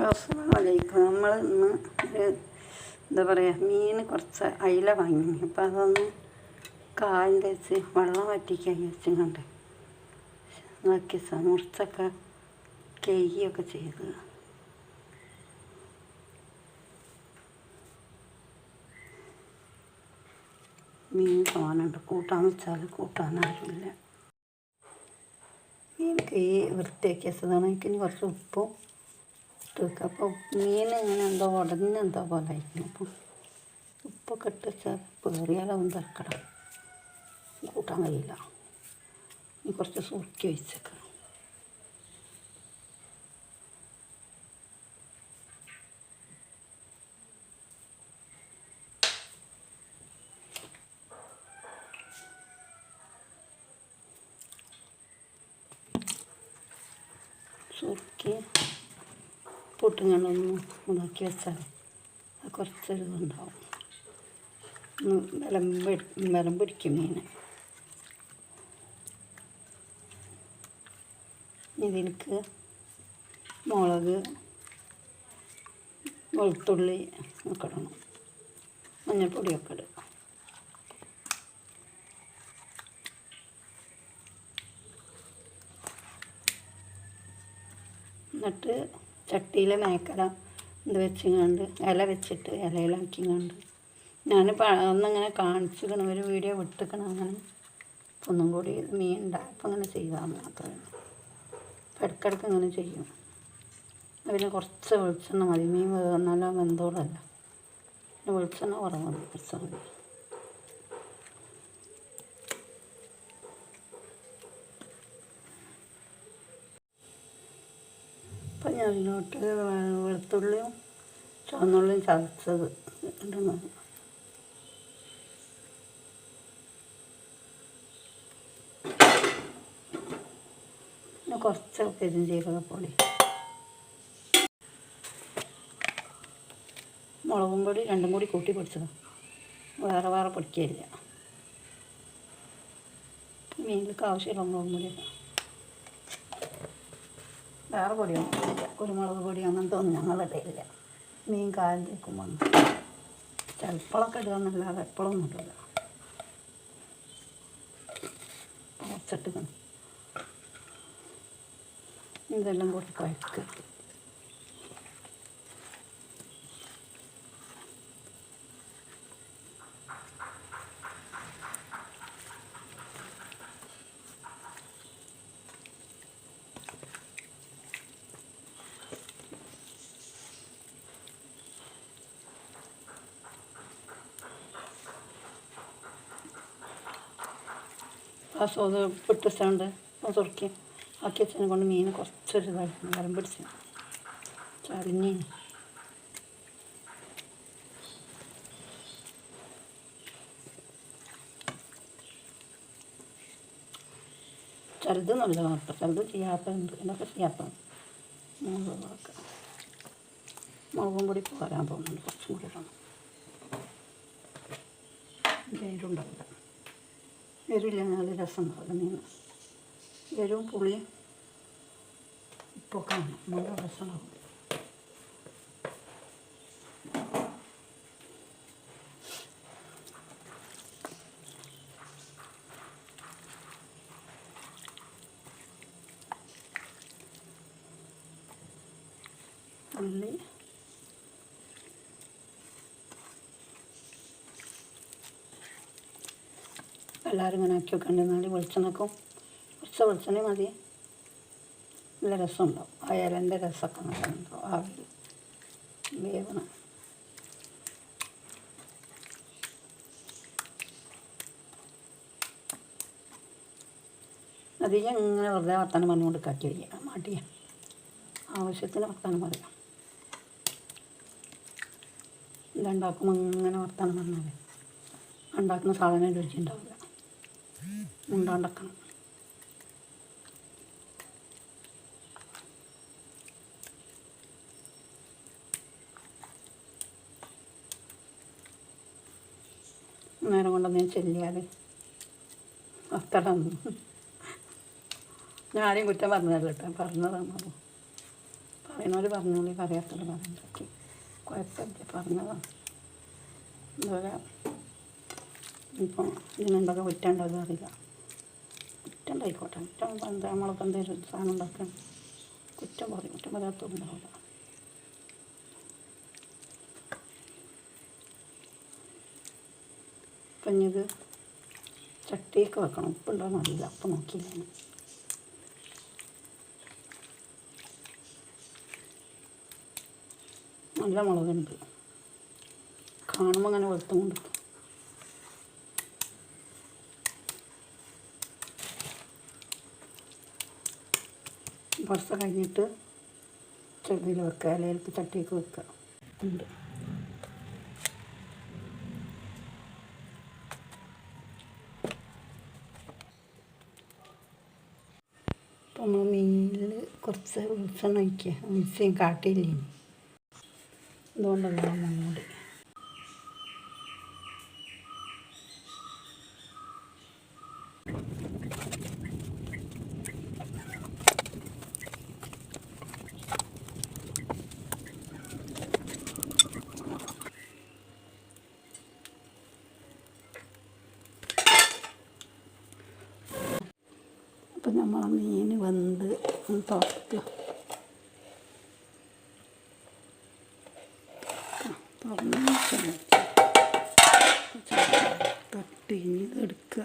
അസ്സലാമു അലൈക്കും. നമ്മൾ ഇന്ന് എന്താ പറയുക, മീൻ കുറച്ച് അയില വാങ്ങി. അപ്പോൾ അതൊന്ന് കായം തേച്ച് വെള്ളം വറ്റിക്കാൻ വെച്ചുകൊണ്ട് നോക്കി മുറിച്ചൊക്കെ കഴുകിയൊക്കെ ചെയ്ത് മീൻ തോന്നുന്നുണ്ട്. കൂട്ടാൻ വെച്ചാൽ കൂട്ടാനാരുമില്ല. മീൻ കഴുകി വൃത്തിയാക്കി വെച്ചതാണ്. എനിക്ക് ഇനി കുറച്ച് ഉപ്പും ഇട്ട്. അപ്പോൾ മീൻ ഇങ്ങനെ എന്തോ ഉടനെന്തോ പോലെ ആയിരിക്കും. അപ്പം ഉപ്പൊക്കെ ഇട്ട് വെച്ചാൽ പേറിയാലൊന്നും തിരക്കണം, കൂട്ടാൻ കഴിയില്ല. ഇനി കുറച്ച് സുറുക്കി വെച്ചേക്കാം. സുറുക്കി പൊട്ടിങ്ങനൊന്ന് ഇതാക്കി വെച്ചാൽ അത് കുറച്ചൊരു ഇതുണ്ടാവും. ബലം പിടിക്കും മീൻ. ഇതിലേക്ക് മുളക്, വെളുത്തുള്ളി ഒക്കെ ഇടണം, മഞ്ഞൾപ്പൊടിയൊക്കെ ഇടുക. എന്നിട്ട് ചട്ടിയിൽ മേക്കല ഇത് വെച്ചിങ്ങാണ്ട് ഇല വെച്ചിട്ട് ഇലയിലാക്കിങ്ങാണ്ട് ഞാനിപ്പോൾ ഒന്നിങ്ങനെ കാണിച്ചിക്കണം, ഒരു വീഡിയോ വിട്ടിക്കണം. അങ്ങനെ ഒന്നും കൂടി മീൻ ഉണ്ടായപ്പോൾ അങ്ങനെ ചെയ്താൽ മാത്രമേ. ഇടയ്ക്കിടയ്ക്ക് ഇങ്ങനെ ചെയ്യും. അതിന് കുറച്ച് വെളിച്ചെണ്ണ മതി. മീൻ നല്ല വെന്തോളല്ല, പിന്നെ വെളിച്ചെണ്ണ കുറവ് വെച്ചാൽ മതി. അപ്പം ഞാൻ അതിലോട്ട് വെളുത്തുള്ളിയും ചുവന്നുള്ളിയും ചതച്ചത് ഇടുന്നത്. പിന്നെ കുറച്ച് പെരുംജീരകപ്പൊടി, മുളകും പൊടി രണ്ടും കൂടി കൂട്ടി പൊടിച്ചതാണ്, വേറെ വേറെ പൊടിക്കില്ല. മീനിലേക്ക് ആവശ്യമുള്ള മുളകും പൊടിയൊക്കെ, വേറെ പൊടിയൊന്നും ഇല്ല. കുരുമുളക് പൊടി അങ്ങനത്തെ ഒന്നും ഞങ്ങളിടയില്ല. മീൻ കായം തേക്കുമ്പോൾ ചിലപ്പോഴൊക്കെ ഇടുകയെന്നല്ലാതെ എപ്പോഴൊന്നും ഇടില്ല. കുറച്ചിട്ട് ഇതെല്ലാം കൂടി കഴിക്കുക. ആ സോത് പൊട്ടിച്ചാണ്ട് തുറക്കി ആക്കി വെച്ചതിനെ കൊണ്ട് മീൻ കുറച്ചൊരു ഇതായിരുന്നു, വരം പിടിച്ച് ചരിഞ്ഞ്. ചിലത് നല്ല മാത്രം, ചിലത് ചെയ്യാത്തതുണ്ട്. ഇതൊക്കെ ചെയ്യാത്തത് മുളകും പൊടി പോരാൻ പോകുന്നുണ്ട്, കുറച്ചും കൂടി ഇടണം. എരുണ്ടാവില്ല, എരിവില്ലെങ്കിൽ നല്ല രസം ഉണ്ടാവില്ല മീൻ. എരിവും പുളിയും ഉപ്പൊക്കെ വേണം, നല്ല രസമുണ്ടാവും. ഉള്ളി, എല്ലാവരും ഇങ്ങനെ ആക്കി വെക്കണ്ടെന്നാൽ വെളിച്ചെണ്ണക്കും കുറച്ച് വെളിച്ചെണ്ണ മതി. നല്ല രസമുണ്ടാവും. ആ ഇലൻ്റെ രസമൊക്കെ നല്ല ഉണ്ടാവും. ആവിൽ വേവണം. അധികം ഇങ്ങനെ വെറുതെ വർത്താനം പറഞ്ഞുകൊണ്ട് കാട്ടി വയ്യ, മടിയ. ആവശ്യത്തിന് വർത്താനം പറയാം. ഇതുണ്ടാക്കുമ്പോൾ ഇങ്ങനെ വർത്താനം പറഞ്ഞാൽ ഉണ്ടാക്കുന്ന സാധനം രുചി ഉണ്ടാവില്ല. ഉണ്ടാക്കണം. നേരം കൊണ്ടൊന്നും ചെല്ലിയാൽ അത്തടം. ഞാനും കുറ്റം പറഞ്ഞതല്ല കേട്ടോ, പറഞ്ഞതാണ്. അറിയുന്നവർ പറഞ്ഞോളി, അറിയാത്തവർ പറഞ്ഞോക്കി, കുഴപ്പമില്ല, പറഞ്ഞതാണ്. അതുപോലെ ഇപ്പോൾ ഇതിനെന്തൊക്കെ കുറ്റമുണ്ടോ അറിയില്ല. കുറ്റം ഉണ്ടായിക്കോട്ടെ, കുറ്റം എന്താ, നമ്മളിപ്പോൾ എന്തെങ്കിലും സാധനം ഉണ്ടാക്കണം, കുറ്റം പറയും, കുറ്റം പറയാത്തതുണ്ടാവില്ല. അപ്പം ഇത് ചട്ടിയൊക്കെ വെക്കണം, ഉപ്പുണ്ടോയെന്ന് അറിയില്ല, അപ്പം നോക്കിയില്ല. നല്ല മുളകുണ്ട്, കാണുമ്പോൾ അങ്ങനെ വെളുത്തും കൊണ്ട് കുറച്ച് കഴിഞ്ഞിട്ട് ചെടിയിൽ വെക്കുക, ഇലയിലേക്ക് ചട്ടിയൊക്കെ വെക്കുക ഉണ്ട്. അപ്പോൾ നമ്മൾ മീനിൽ കുറച്ച് വെളിച്ചെണ്ണ ഒഴിക്കുക, മിക്സിയും കാട്ടിയില്ലേ, അതുകൊണ്ടല്ല മൂടി. അപ്പം നമ്മൾ മീൻ വെന്ത് തുറക്കുക, തുറന്ന് തട്ടി എടുക്കുക,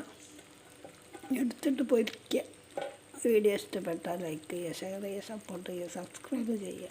എടുത്തിട്ട് പൊരിക്കുക. വീഡിയോ ഇഷ്ടപ്പെട്ടാൽ ലൈക്ക് ചെയ്യുക, ഷെയർ ചെയ്യുക, സപ്പോർട്ട് ചെയ്യുക, സബ്സ്ക്രൈബ് ചെയ്യുക.